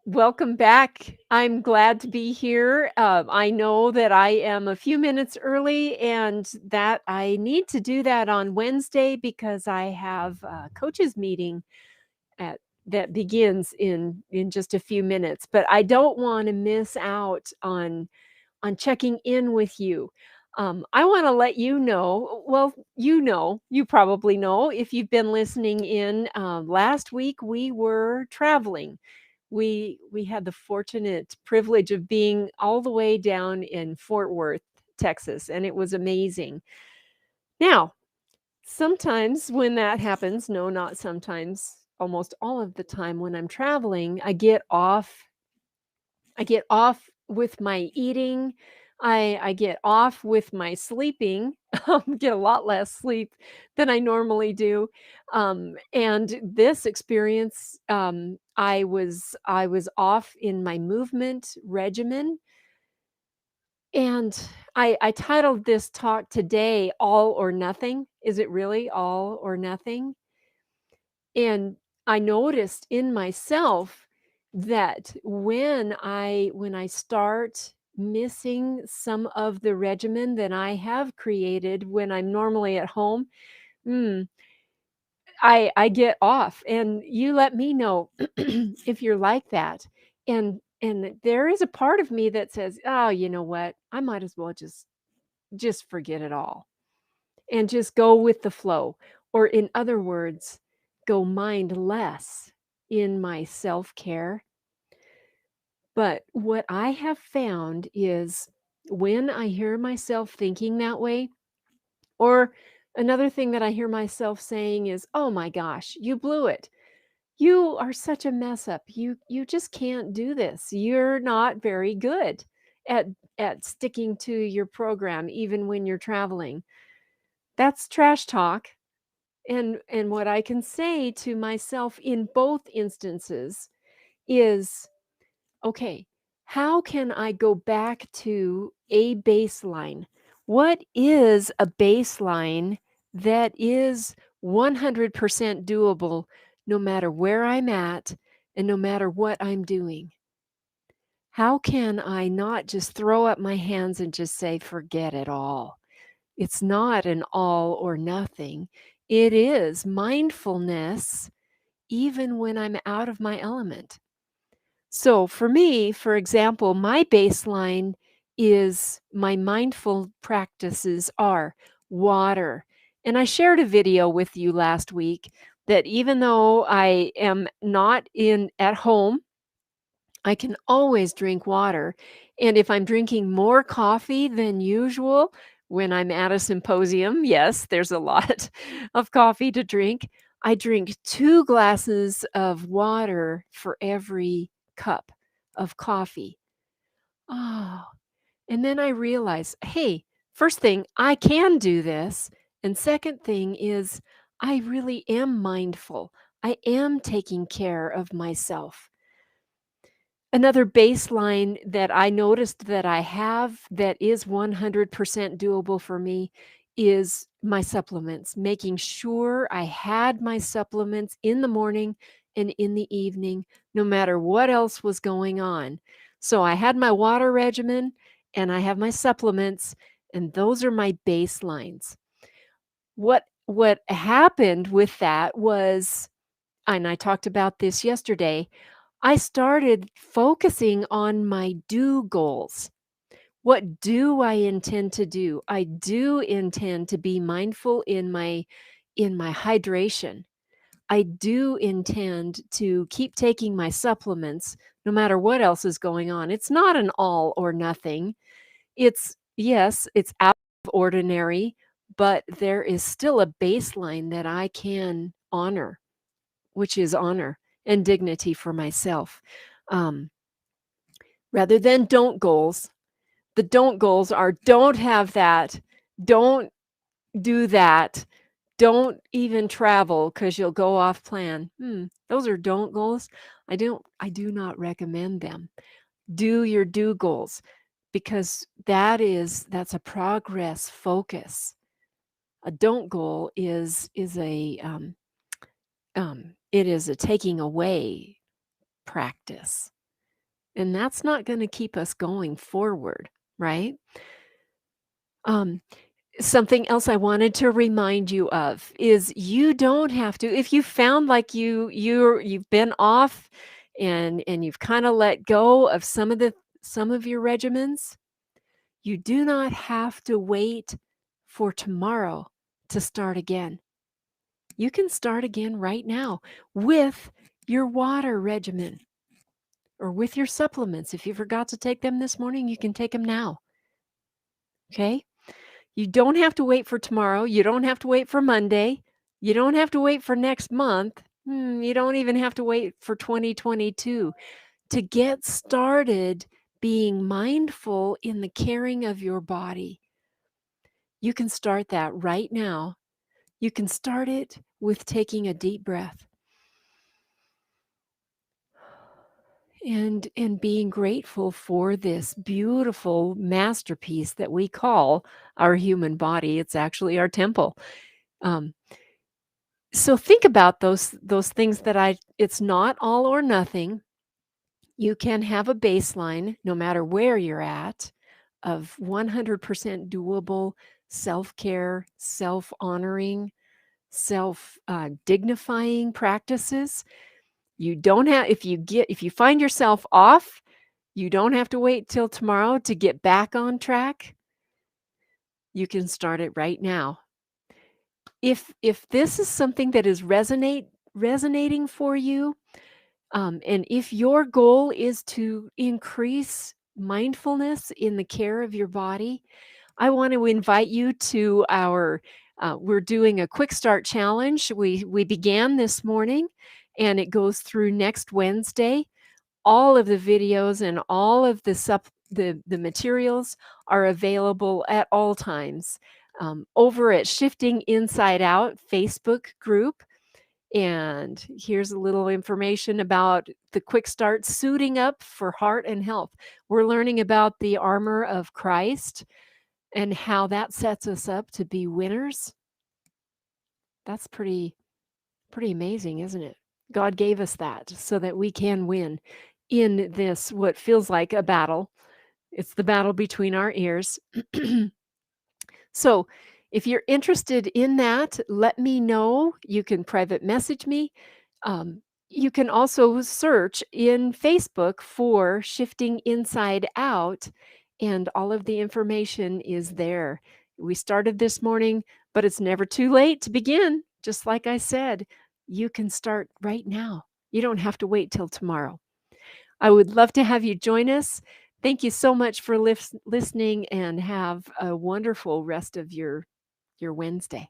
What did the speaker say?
Welcome back. I'm glad to be here. I know that I am a few minutes early and that I need to do that on Wednesday because I have a coaches meeting at that begins in just a few minutes. But I don't want to miss out on checking in with you. I want to let you know. Well, you probably know if you've been listening in. Last week we were traveling. We had the fortunate privilege of being all the way down in Fort Worth, Texas, and it was amazing. Now, sometimes when that happens, no, not sometimes, almost all of the time when I'm traveling, I get off with my eating. I get off with my sleeping, get a lot less sleep than I normally do. And this experience, I was off in my movement regimen, and I titled this talk today "All or Nothing." Is it really all or nothing? And I noticed in myself that when I start missing some of the regimen that I have created when I'm normally at home, mm, I get off. And you let me know if you're like that. And there is a part of me that says, "Oh, you know what? I might as well just forget it all and just go with the flow." Or in other words, go mindless in my self-care. But what I have found is when I hear myself thinking that way, or another thing that I hear myself saying is, "Oh my gosh, you blew it. You are such a mess up. You just can't do this. You're not very good at at sticking to your program even when you're traveling." That's trash talk. And what I can say to myself in both instances is, "Okay, how can I go back to a baseline? What is a baseline that is 100% doable no matter where I'm at and no matter what I'm doing? How can I not just throw up my hands and just say, 'Forget it all'?" It's not an all or nothing. It is mindfulness even when I'm out of my element. So for me, for example, my baseline is my mindful practices are water. And I shared a video with you last week that even though I am not in at home, I can always drink water. And if I'm drinking more coffee than usual when I'm at a symposium, yes, there's a lot of coffee to drink. I drink 2 glasses of water for every cup of coffee. Oh, and then I realize, hey, first thing, I can do this. And second thing is, I really am mindful. I am taking care of myself. Another baseline that I noticed that I have that is 100% doable for me is my supplements, making sure I had my supplements in the morning and in the evening, no matter what else was going on. So I had my water regimen and I have my supplements, and those are my baselines. What happened with that was, and I talked about this yesterday, I started focusing on my do goals. What do I intend to do? I do intend to be mindful in my hydration. I do intend to keep taking my supplements no matter what else is going on. It's not an all or nothing. It's yes, it's out of ordinary, but there is still a baseline that I can honor, which is honor and dignity for myself. Um, Rather than don't goals. The don't goals are don't have that, don't do that, don't even travel because you'll go off plan. Those are don't goals. I do not recommend them. Do your do goals because that's a progress focus. A don't goal is it is a taking away practice. and that's not gonna keep us going forward, right? Um, Something else I wanted to remind you of is you don't have to if you found like you've been off and you've kinda let go of some of your regimens, you do not have to wait for tomorrow to start again. You can start again right now with your water regimen or with your supplements. If you forgot to take them this morning, you can take them now. Okay? You don't have to wait for tomorrow. You don't have to wait for Monday. You don't have to wait for next month. You don't even have to wait for 2022 to get started being mindful in the caring of your body. You can start that right now. You can start it with taking a deep breath and being grateful for this beautiful masterpiece that we call our human body. It's actually our temple. Um, so think about those things that I it's not all or nothing. You can have a baseline no matter where you're at of 100% doable self-care, self-honoring, dignifying practices. You don't have if you find yourself off, you don't have to wait till tomorrow to get back on track. You can start it right now. If this is something that is resonating for you, and if your goal is to increase mindfulness in the care of your body, I want to invite you to our we're doing a quick start challenge. We began this morning and it goes through next Wednesday. All of the videos and all of the materials are available at all times over at Shifting Inside Out Facebook group. And here's a little information about the quick start suiting up for heart and health. We're learning about the armor of Christ and how that sets us up to be winners. That's pretty amazing, isn't it? God gave us that so that we can win in this what feels like a battle. It's the battle between our ears. So, if you're interested in that, let me know. You can private message me. Um, you can also search in Facebook for Shifting Inside Out, and all of the information is there. We started this morning, but it's never too late to begin. Just like I said, you can start right now. You don't have to wait till tomorrow. I would love to have you join us. Thank you so much for listening and have a wonderful rest of your Wednesday.